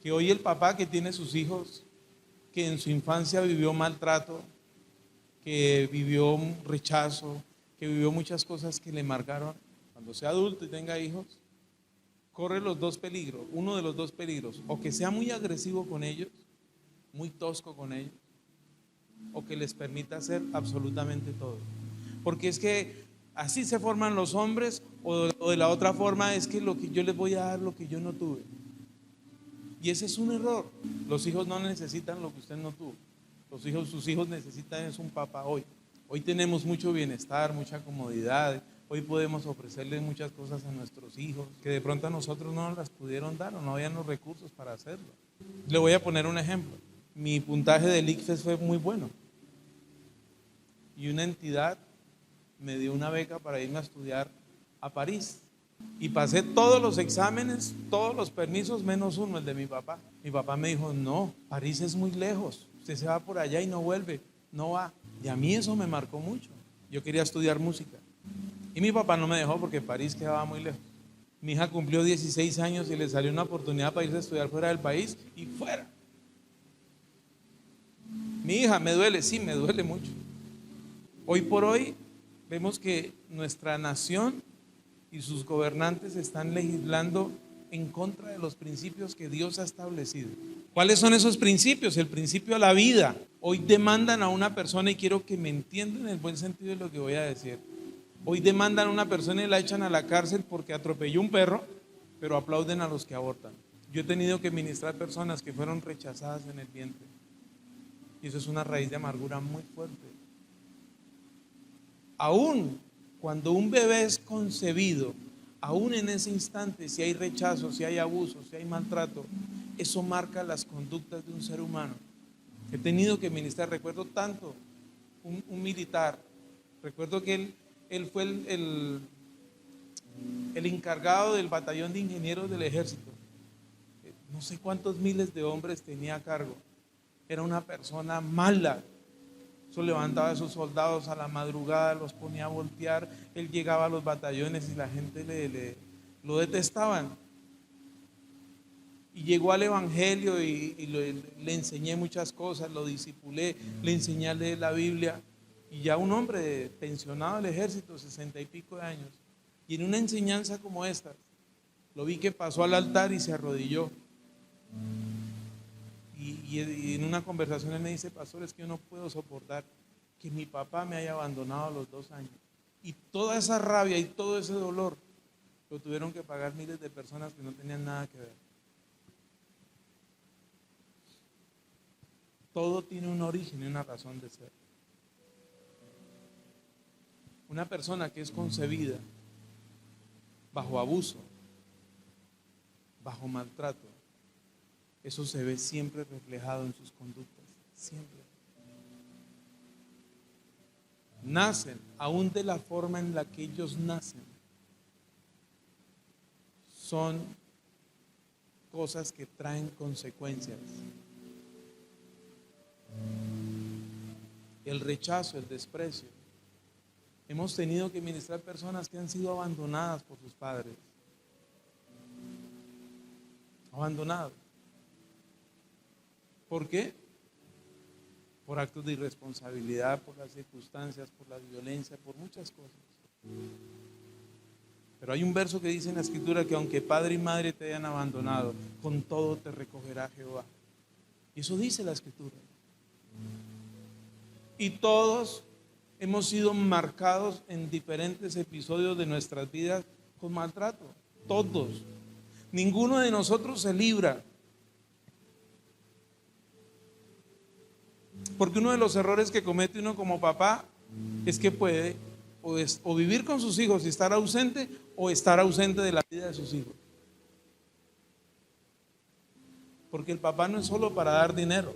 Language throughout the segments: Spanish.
Que hoy el papá que tiene sus hijos, que en su infancia vivió maltrato, que vivió un rechazo, que vivió muchas cosas que le marcaron, cuando sea adulto y tenga hijos, corre los dos peligros, uno de los dos peligros, o que sea muy agresivo con ellos, muy tosco con ellos, o que les permita hacer absolutamente todo. Porque es que así se forman los hombres, o de la otra forma es que lo que yo les voy a dar lo que yo no tuve. Y ese es un error. Los hijos no necesitan lo que usted no tuvo. Sus hijos necesitan es un papá hoy. Hoy tenemos mucho bienestar, mucha comodidad. Hoy podemos ofrecerles muchas cosas a nuestros hijos que de pronto a nosotros no nos las pudieron dar o no habían los recursos para hacerlo. Le voy a poner un ejemplo. Mi puntaje del ICFES fue muy bueno. Y una entidad me dio una beca para irme a estudiar a París. Y pasé todos los exámenes, todos los permisos, menos uno, el de mi papá. Mi papá me dijo, no, París es muy lejos, usted se va por allá y no vuelve, no va. Y a mí eso me marcó mucho. Yo quería estudiar música. Y mi papá no me dejó porque París quedaba muy lejos. Mi hija cumplió 16 años y le salió una oportunidad para irse a estudiar fuera del país y fuera. Mi hija, me duele, sí, me duele mucho. Hoy por hoy vemos que nuestra nación y sus gobernantes están legislando en contra de los principios que Dios ha establecido. ¿Cuáles son esos principios? El principio a la vida. Hoy demandan a una persona, y quiero que me entiendan en el buen sentido de lo que voy a decir. Hoy demandan a una persona y la echan a la cárcel porque atropelló un perro, pero aplauden a los que abortan. Yo he tenido que ministrar personas que fueron rechazadas en el vientre. Y eso es una raíz de amargura muy fuerte. Aún cuando un bebé es concebido, aún en ese instante, si hay rechazo, si hay abuso, si hay maltrato, eso marca las conductas de un ser humano. He tenido que ministrar, recuerdo tanto, un militar, recuerdo que él fue el encargado del batallón de ingenieros del ejército. No sé cuántos miles de hombres tenía a cargo. Era una persona mala. Eso levantaba a sus soldados a la madrugada, los ponía a voltear. Él llegaba a los batallones y la gente lo detestaban. Y llegó al evangelio y le enseñé muchas cosas, lo discipulé, le enseñé a leer la Biblia. Y ya un hombre pensionado del ejército, 60 y pico de años. Y en una enseñanza como esta, lo vi que pasó al altar y se arrodilló. Y en una conversación él me dice, pastor, es que yo no puedo soportar que mi papá me haya abandonado a los 2 años. Y toda esa rabia y todo ese dolor lo tuvieron que pagar miles de personas que no tenían nada que ver. Todo tiene un origen y una razón de ser. Una persona que es concebida bajo abuso, bajo maltrato, eso se ve siempre reflejado en sus conductas, siempre. Nacen, aún de la forma en la que ellos nacen, son cosas que traen consecuencias. El rechazo, el desprecio. Hemos tenido que ministrar personas que han sido abandonadas por sus padres. Abandonados. ¿Por qué? Por actos de irresponsabilidad, por las circunstancias, por la violencia, por muchas cosas. Pero hay un verso que dice en la escritura que aunque padre y madre te hayan abandonado, con todo te recogerá Jehová. Y eso dice la escritura. Y todos hemos sido marcados en diferentes episodios de nuestras vidas con maltrato. Todos. Ninguno de nosotros se libra. Porque uno de los errores que comete uno como papá es que puede o vivir con sus hijos y estar ausente, o estar ausente de la vida de sus hijos. Porque el papá no es solo para dar dinero.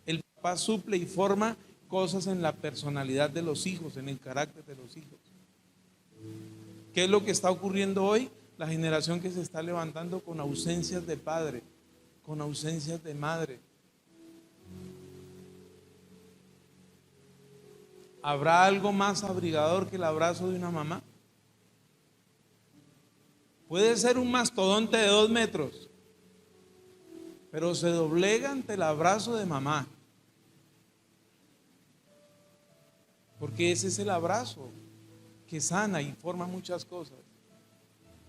El papá suple y forma cosas en la personalidad de los hijos, en el carácter de los hijos. ¿Qué es lo que está ocurriendo hoy? La generación que se está levantando con ausencias de padre, con ausencias de madre. ¿Habrá algo más abrigador que el abrazo de una mamá? Puede ser un mastodonte de 2 metros, pero se doblega ante el abrazo de mamá. Porque ese es el abrazo que sana y forma muchas cosas.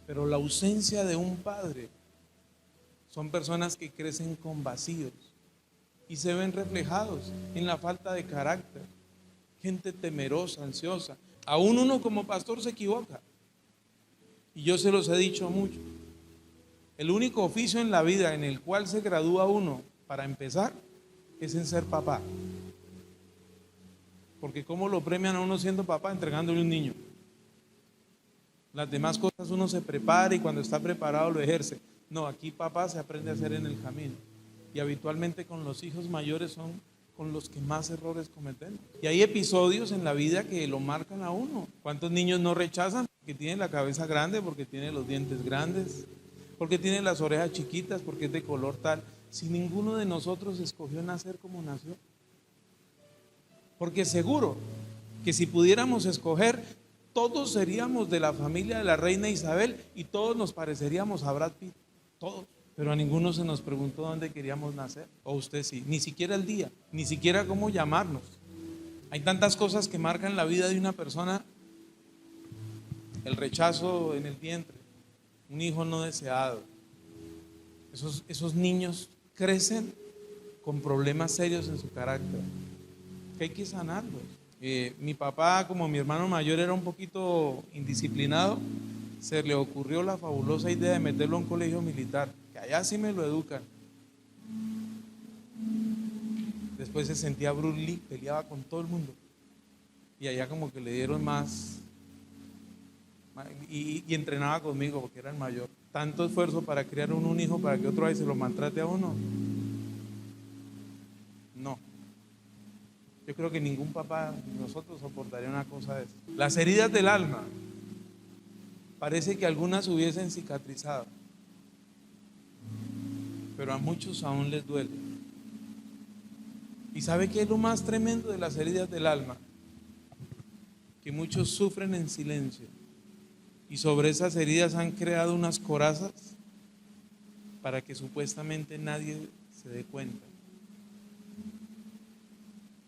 Pero la ausencia de un padre son personas que crecen con vacíos y se ven reflejados en la falta de carácter. Gente temerosa, ansiosa. Aún uno como pastor se equivoca. Y yo se los he dicho mucho. El único oficio en la vida en el cual se gradúa uno, para empezar, es en ser papá. Porque ¿cómo lo premian a uno siendo papá? Entregándole un niño. Las demás cosas uno se prepara y cuando está preparado lo ejerce. No, aquí papá se aprende a hacer en el camino. Y habitualmente con los hijos mayores son con los que más errores cometemos. Y hay episodios en la vida que lo marcan a uno. ¿Cuántos niños no rechazan? Porque tienen la cabeza grande, porque tienen los dientes grandes, porque tienen las orejas chiquitas, porque es de color tal. Si ninguno de nosotros escogió nacer como nació. Porque seguro que si pudiéramos escoger, todos seríamos de la familia de la reina Isabel y todos nos pareceríamos a Brad Pitt, todos. Pero a ninguno se nos preguntó dónde queríamos nacer, o usted sí, ni siquiera el día, ni siquiera cómo llamarnos. Hay tantas cosas que marcan la vida de una persona: el rechazo en el vientre, un hijo no deseado. Esos niños crecen con problemas serios en su carácter, que hay que sanarlos. Mi papá, como mi hermano mayor era un poquito indisciplinado, se le ocurrió la fabulosa idea de meterlo a un colegio militar, que allá sí me lo educan. Después se sentía Bruce Lee, peleaba con todo el mundo, y allá como que le dieron más, y entrenaba conmigo porque era el mayor. Tanto esfuerzo para criar un hijo para que otro ahí se lo maltrate a uno. No. Yo creo que ningún papá de nosotros soportaría una cosa de eso. Las heridas del alma, parece que algunas hubiesen cicatrizado, pero a muchos aún les duele. ¿Y sabe qué es lo más tremendo de las heridas del alma? Que muchos sufren en silencio y sobre esas heridas han creado unas corazas para que supuestamente nadie se dé cuenta.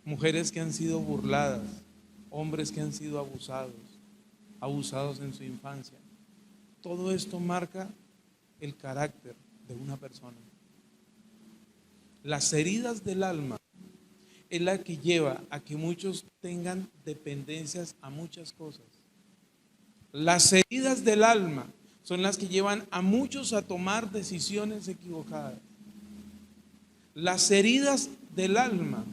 Mujeres que han sido burladas, hombres que han sido abusados en su infancia. Todo esto marca el carácter de una persona. Las heridas del alma es la que lleva a que muchos tengan dependencias a muchas cosas. Las heridas del alma son las que llevan a muchos a tomar decisiones equivocadas. Las heridas del alma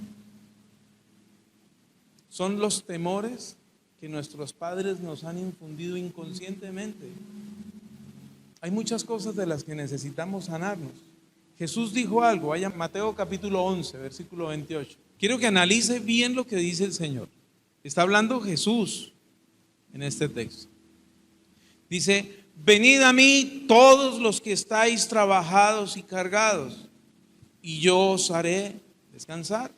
son los temores que nuestros padres nos han infundido inconscientemente. Hay muchas cosas de las que necesitamos sanarnos. Jesús dijo algo, vaya Mateo capítulo 11, versículo 28. Quiero que analice bien lo que dice el Señor. Está hablando Jesús en este texto. Dice: venid a mí todos los que estáis trabajados y cargados, y yo os haré descansar.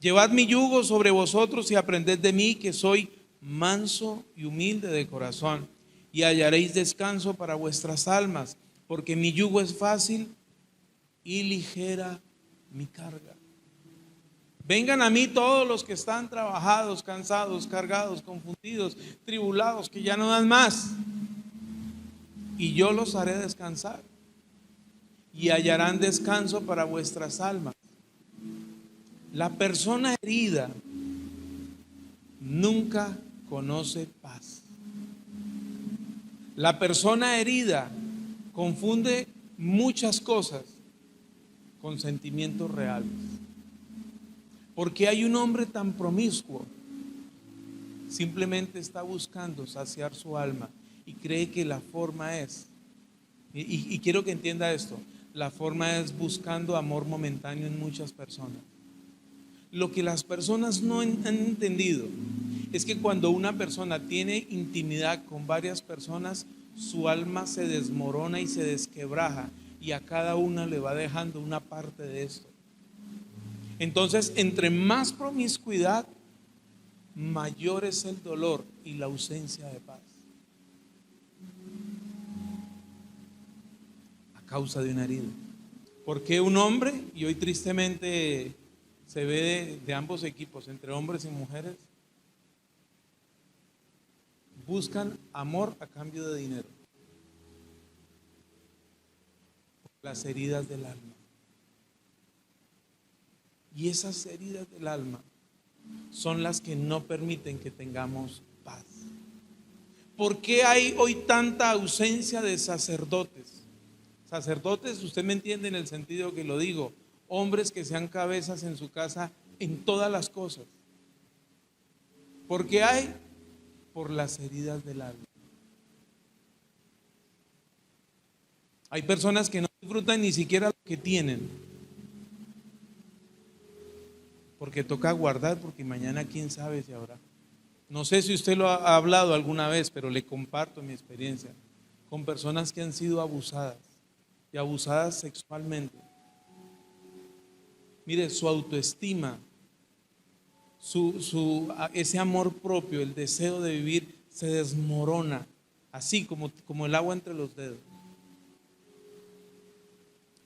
Llevad mi yugo sobre vosotros y aprended de mí, que soy manso y humilde de corazón, y hallaréis descanso para vuestras almas, porque mi yugo es fácil y ligera mi carga. Vengan a mí todos los que están trabajados, cansados, cargados, confundidos, tribulados, que ya no dan más, y yo los haré descansar, y hallarán descanso para vuestras almas. La persona herida nunca conoce paz. La persona herida confunde muchas cosas con sentimientos reales. Porque hay un hombre tan promiscuo, simplemente está buscando saciar su alma y cree que la forma es, y quiero que entienda esto, la forma es buscando amor momentáneo en muchas personas. Lo que las personas no han entendido es que cuando una persona tiene intimidad con varias personas, su alma se desmorona y se desquebraja, y a cada una le va dejando una parte de esto. Entonces, entre más promiscuidad, mayor es el dolor y la ausencia de paz, a causa de una herida. ¿Por qué un hombre? Y hoy tristemente se ve de ambos equipos, entre hombres y mujeres, buscan amor a cambio de dinero. Las heridas del alma. Y esas heridas del alma son las que no permiten que tengamos paz. ¿Por qué hay hoy tanta ausencia de sacerdotes? Sacerdotes, usted me entiende en el sentido que lo digo, hombres que sean cabezas en su casa en todas las cosas. ¿Por qué hay? Por las heridas del alma. Hay personas que no disfrutan ni siquiera lo que tienen, porque toca guardar, porque mañana quién sabe si habrá. No sé si usted lo ha hablado alguna vez, pero le comparto mi experiencia con personas que han sido abusadas y abusadas sexualmente. Mire, su autoestima, ese amor propio, el deseo de vivir se desmorona, así como el agua entre los dedos.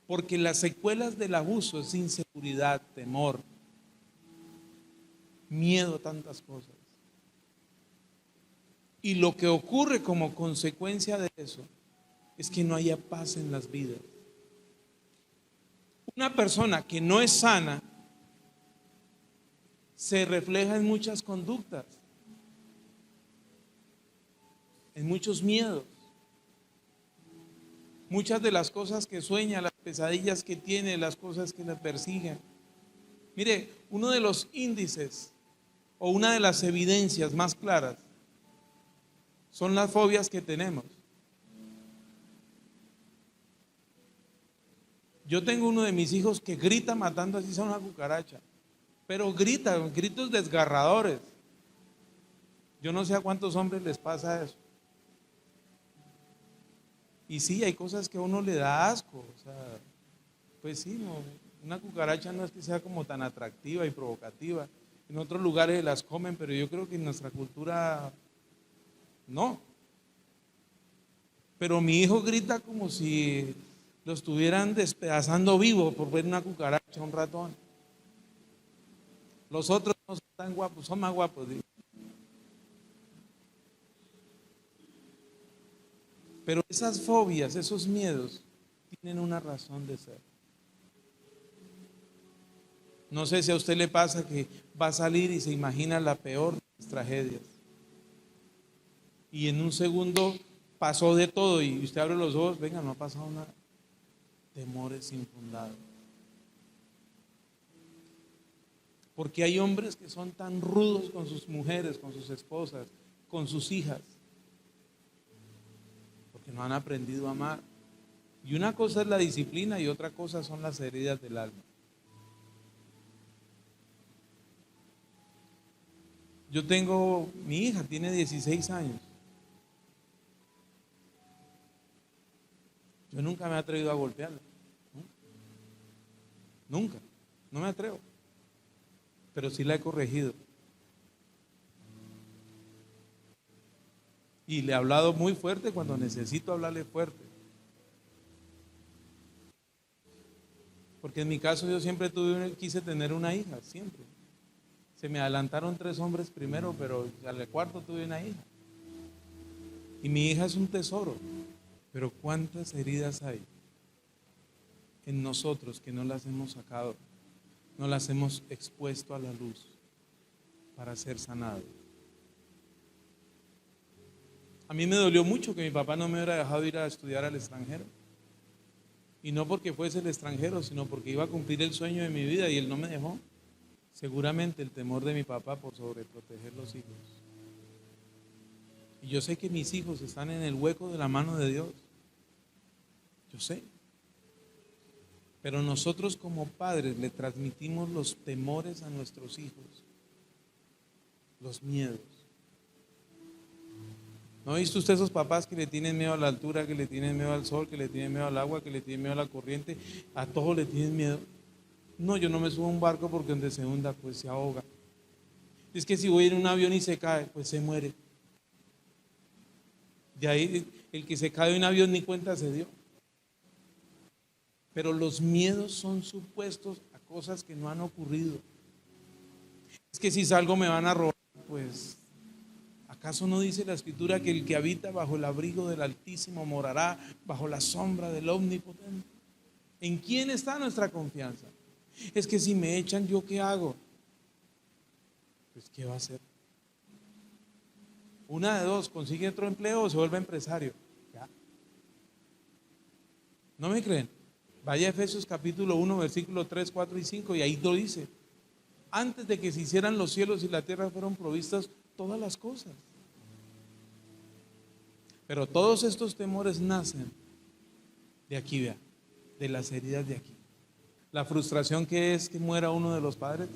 Porque las secuelas del abuso es inseguridad, temor, miedo a tantas cosas. Y lo que ocurre como consecuencia de eso es que no haya paz en las vidas. Una persona que no es sana se refleja en muchas conductas, en muchos miedos. Muchas de las cosas que sueña, las pesadillas que tiene, las cosas que le persiguen. Mire, uno de los índices o una de las evidencias más claras son las fobias que tenemos. Yo tengo uno de mis hijos que grita matando así a una cucaracha, pero grita, gritos desgarradores. Yo no sé a cuántos hombres les pasa eso. Y sí, hay cosas que a uno le da asco. O sea, pues sí, no, una cucaracha no es que sea como tan atractiva y provocativa. En otros lugares las comen, pero yo creo que en nuestra cultura no. Pero mi hijo grita como si lo estuvieran despedazando vivo por ver una cucaracha, un ratón. Los otros no son tan guapos, son más guapos, digo. Pero esas fobias, esos miedos, tienen una razón de ser. No sé si a usted le pasa que va a salir y se imagina la peor de las tragedias. Y en un segundo pasó de todo y usted abre los ojos, venga, no ha pasado nada. Temores infundados. Porque hay hombres que son tan rudos con sus mujeres, con sus esposas, con sus hijas, porque no han aprendido a amar. Y una cosa es la disciplina y otra cosa son las heridas del alma. Yo tengo, mi hija tiene 16 años. Yo nunca me he atrevido a golpearla. Nunca, no me atrevo. Pero sí la he corregido. Y le he hablado muy fuerte cuando necesito hablarle fuerte. Porque en mi caso yo siempre quise tener una hija, siempre. Se me adelantaron 3 hombres primero, pero al cuarto tuve una hija. Y mi hija es un tesoro. Pero ¿cuántas heridas hay en nosotros que no las hemos sacado? No las hemos expuesto a la luz para ser sanados. A mí me dolió mucho que mi papá no me hubiera dejado ir a estudiar al extranjero. Y no porque fuese el extranjero, sino porque iba a cumplir el sueño de mi vida y él no me dejó. Seguramente el temor de mi papá por sobreproteger los hijos. Y yo sé que mis hijos están en el hueco de la mano de Dios. Yo sé. Pero nosotros como padres le transmitimos los temores a nuestros hijos, los miedos. ¿No ha visto usted esos papás que le tienen miedo a la altura, que le tienen miedo al sol, que le tienen miedo al agua, que le tienen miedo a la corriente? A todos le tienen miedo. No, yo no me subo a un barco porque donde se hunda, pues se ahoga. Es que si voy en un avión y se cae, pues se muere. De ahí el que se cae de un avión ni cuenta se dio. Pero los miedos son supuestos a cosas que no han ocurrido. Es que si salgo me van a robar, pues ¿acaso no dice la Escritura que el que habita bajo el abrigo del Altísimo morará bajo la sombra del Omnipotente? ¿En quién está nuestra confianza? Es que si me echan, ¿yo qué hago? Pues ¿qué va a hacer? Una de dos, consigue otro empleo o se vuelve empresario. ¿Ya? ¿No me creen? Vaya a Efesios capítulo 1, versículos 3, 4 y 5 y ahí lo dice. Antes de que se hicieran los cielos y la tierra fueron provistas todas las cosas. Pero todos estos temores nacen de aquí, vea, de las heridas de aquí. La frustración que es que muera uno de los padres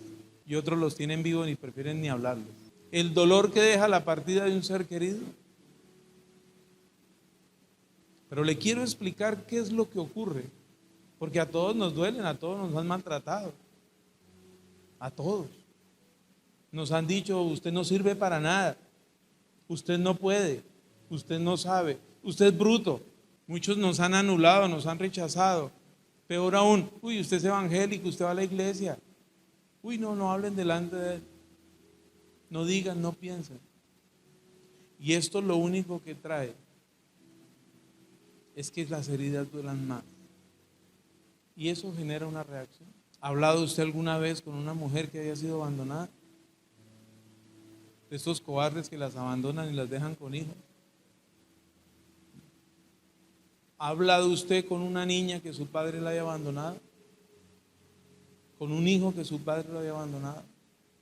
y otros los tienen vivos y prefieren ni hablarles. El dolor que deja la partida de un ser querido. Pero le quiero explicar qué es lo que ocurre, porque a todos nos duelen, a todos nos han maltratado, a todos. Nos han dicho, usted no sirve para nada, usted no puede, usted no sabe, usted es bruto. Muchos nos han anulado, nos han rechazado. Peor aún, uy, usted es evangélico, usted va a la iglesia. Uy, no hablen delante de él. No digan, no piensen. Y esto lo único que trae es que las heridas duelan más. Y eso genera una reacción. ¿Ha hablado usted alguna vez con una mujer que haya sido abandonada? De estos cobardes que las abandonan y las dejan con hijos. ¿Ha hablado usted con una niña que su padre la haya abandonado? ¿Con un hijo que su padre lo haya abandonado?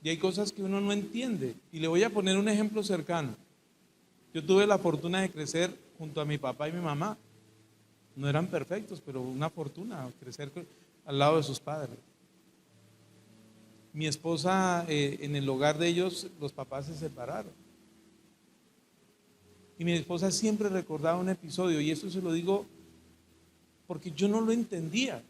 Y hay cosas que uno no entiende. Y le voy a poner un ejemplo cercano. Yo tuve la fortuna de crecer junto a mi papá y mi mamá. No eran perfectos, pero una fortuna crecer al lado de sus padres. Mi esposa, en el hogar de ellos, los papás se separaron. Y mi esposa siempre recordaba un episodio, y esto se lo digo porque yo no lo entendía.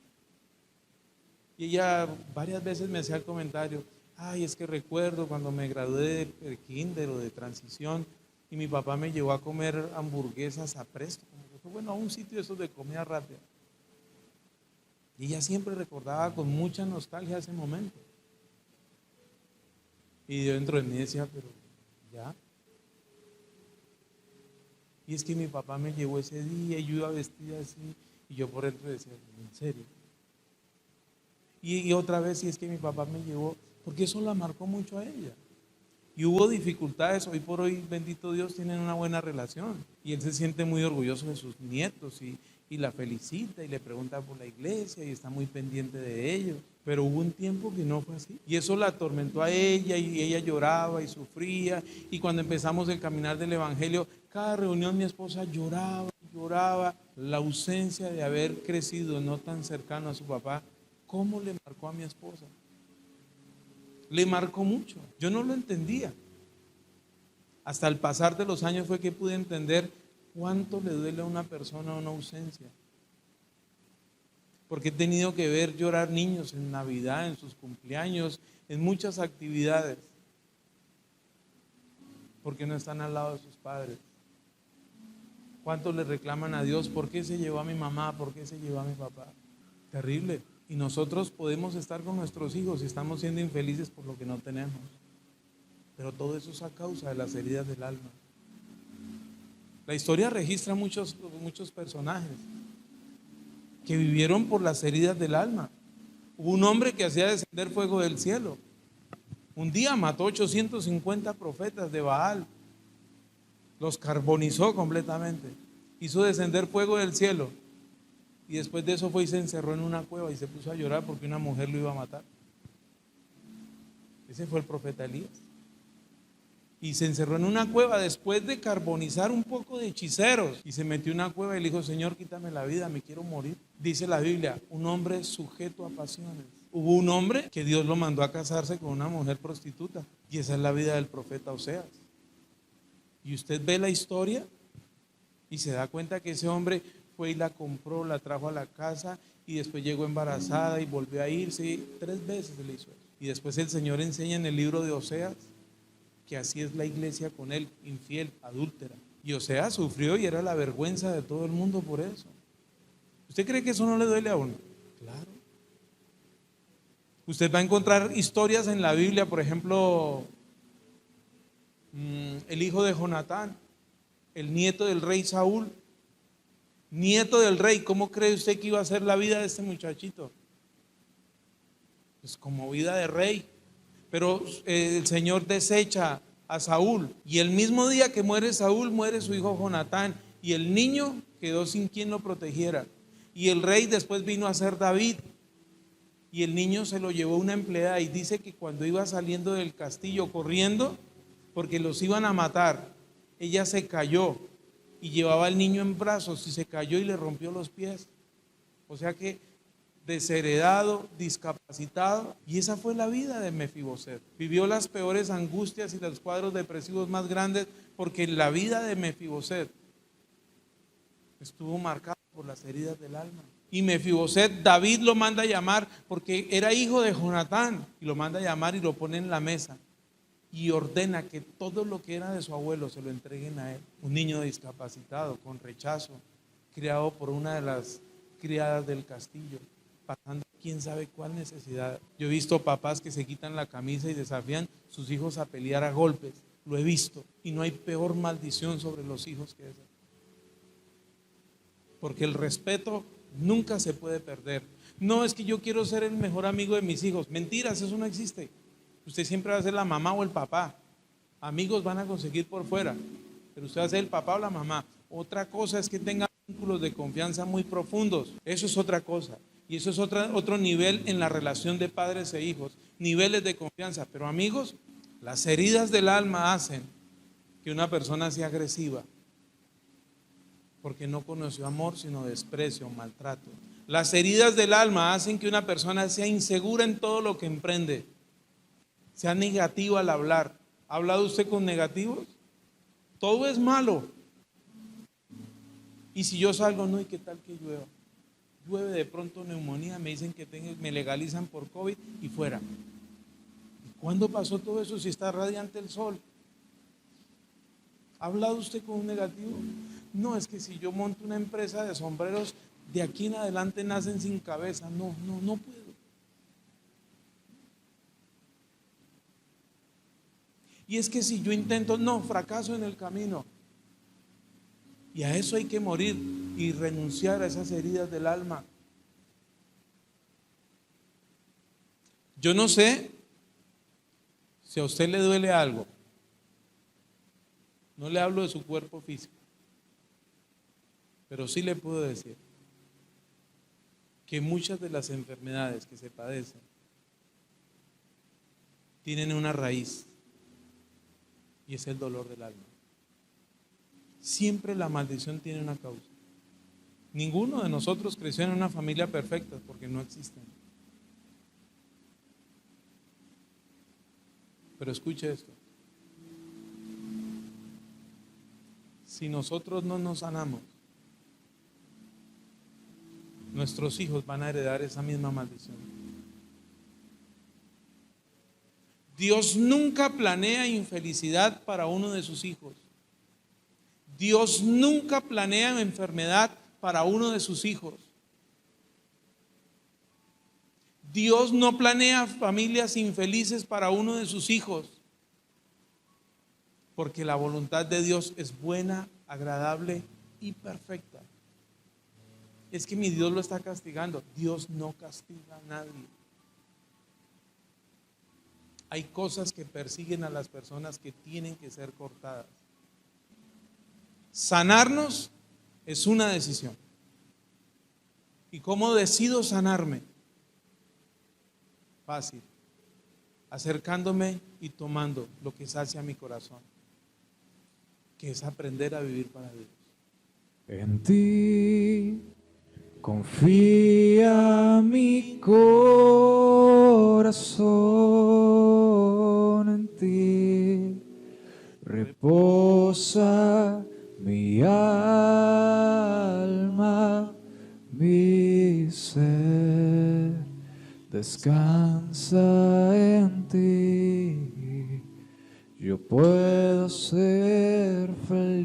Y ella varias veces me hacía el comentario, ay, es que recuerdo cuando me gradué de kinder o de transición, y mi papá me llevó a comer hamburguesas a Presto, bueno, a un sitio de esos de comida rápida. Y ella siempre recordaba con mucha nostalgia ese momento. Y yo dentro de mí decía, pero ya. Y es que mi papá me llevó ese día y yo iba vestida así. Y yo por dentro decía, ¿en serio? Y otra vez, y es que mi papá me llevó, porque eso la marcó mucho a ella. Y hubo dificultades, hoy por hoy, bendito Dios, tienen una buena relación. Y él se siente muy orgulloso de sus nietos y la felicita y le pregunta por la iglesia y está muy pendiente de ellos. Pero hubo un tiempo que no fue así. Y eso la atormentó a ella y ella lloraba y sufría. Y cuando empezamos el caminar del evangelio, cada reunión mi esposa lloraba, lloraba. La ausencia de haber crecido no tan cercano a su papá, ¿cómo le marcó a mi esposa? Le marcó mucho. Yo no lo entendía. Hasta el pasar de los años fue que pude entender cuánto le duele a una persona una ausencia. Porque he tenido que ver llorar niños en Navidad, en sus cumpleaños, en muchas actividades. Porque no están al lado de sus padres. ¿Cuántos le reclaman a Dios? ¿Por qué se llevó a mi mamá? ¿Por qué se llevó a mi papá? Terrible. Y nosotros podemos estar con nuestros hijos y estamos siendo infelices por lo que no tenemos. Pero todo eso es a causa de las heridas del alma. La historia registra muchos personajes que vivieron por las heridas del alma. Hubo un hombre que hacía descender fuego del cielo. Un día mató 850 profetas de Baal. Los carbonizó completamente. Hizo descender fuego del cielo. Y después de eso fue y se encerró en una cueva y se puso a llorar porque una mujer lo iba a matar. Ese fue el profeta Elías. Y se encerró en una cueva después de carbonizar un poco de hechiceros. Y se metió en una cueva y le dijo, Señor, quítame la vida, me quiero morir. Dice la Biblia, un hombre sujeto a pasiones. Hubo un hombre que Dios lo mandó a casarse con una mujer prostituta. Y esa es la vida del profeta Oseas. Y usted ve la historia y se da cuenta que ese hombre fue y la compró, la trajo a la casa y después llegó embarazada y volvió a irse. 3 veces le hizo eso. Y después el Señor enseña en el libro de Oseas que así es la iglesia con él, infiel, adúltera. Y Oseas sufrió y era la vergüenza de todo el mundo por eso. ¿Usted cree que eso no le duele a uno? Usted va a encontrar historias en la Biblia, por ejemplo, el hijo de Jonatán, el nieto del rey Saúl, nieto del rey. ¿Cómo cree usted que iba a ser la vida de este muchachito? Pues como vida de rey. Pero el Señor desecha a Saúl, y el mismo día que muere Saúl, muere su hijo Jonatán, y el niño quedó sin quien lo protegiera. Y el rey después vino a ser David, y el niño se lo llevó una empleada, y dice que cuando iba saliendo del castillo corriendo, porque los iban a matar, ella se cayó y llevaba al niño en brazos, y se cayó y le rompió los pies. O sea que desheredado, discapacitado, y esa fue la vida de Mefiboset. Vivió las peores angustias y los cuadros depresivos más grandes, porque la vida de Mefiboset estuvo marcada por las heridas del alma. Y Mefiboset, David lo manda a llamar porque era hijo de Jonatán, y lo manda a llamar y lo pone en la mesa y ordena que todo lo que era de su abuelo se lo entreguen a él. Un niño discapacitado, con rechazo, criado por una de las criadas del castillo, pasando quién sabe cuál necesidad. Yo he visto papás que se quitan la camisa y desafían a sus hijos a pelear a golpes. Lo he visto, y no hay peor maldición sobre los hijos que esa. Porque el respeto nunca se puede perder. No es que yo quiero ser el mejor amigo de mis hijos. Mentiras, eso no existe. Usted siempre va a ser la mamá o el papá. Amigos van a conseguir por fuera, pero usted va a ser el papá o la mamá. Otra cosa es que tenga vínculos de confianza muy profundos. Eso es otra cosa. Y eso es otro nivel en la relación de padres e hijos. Niveles de confianza. Pero amigos, las heridas del alma hacen que una persona sea agresiva, porque no conoció amor, sino desprecio, maltrato. Las heridas del alma hacen que una persona sea insegura en todo lo que emprende, sea negativa al hablar. ¿Ha hablado usted con negativos? Todo es malo. Y si yo salgo, no, ¿y qué tal que llueva? Llueve de pronto neumonía, me dicen que me legalizan por COVID y fuera. ¿Y cuándo pasó todo eso si está radiante el sol? ¿Ha hablado usted con un negativo? No, es que si yo monto una empresa de sombreros, de aquí en adelante nacen sin cabeza. No puedo. Y es que si yo intento, no, fracaso en el camino. Y a eso hay que morir y renunciar a esas heridas del alma. Yo no sé si a usted le duele algo. No le hablo de su cuerpo físico, pero sí le puedo decir que muchas de las enfermedades que se padecen tienen una raíz, y es el dolor del alma. Siempre la maldición tiene una causa. Ninguno de nosotros creció en una familia perfecta, porque no existen. Pero escuche esto. Si nosotros no nos sanamos, nuestros hijos van a heredar esa misma maldición. Dios nunca planea infelicidad para uno de sus hijos. Dios nunca planea enfermedad para uno de sus hijos. Dios no planea familias infelices para uno de sus hijos, porque la voluntad de Dios es buena, agradable y perfecta. Es que mi Dios lo está castigando. Dios no castiga a nadie. Hay cosas que persiguen a las personas que tienen que ser cortadas. Sanarnos es una decisión. ¿Y cómo decido sanarme? Fácil. Acercándome y tomando lo que sacia mi corazón, que es aprender a vivir para Dios. En ti confía mi corazón, en ti reposa mi alma, mi ser descansa en ti. Yo puedo ser feliz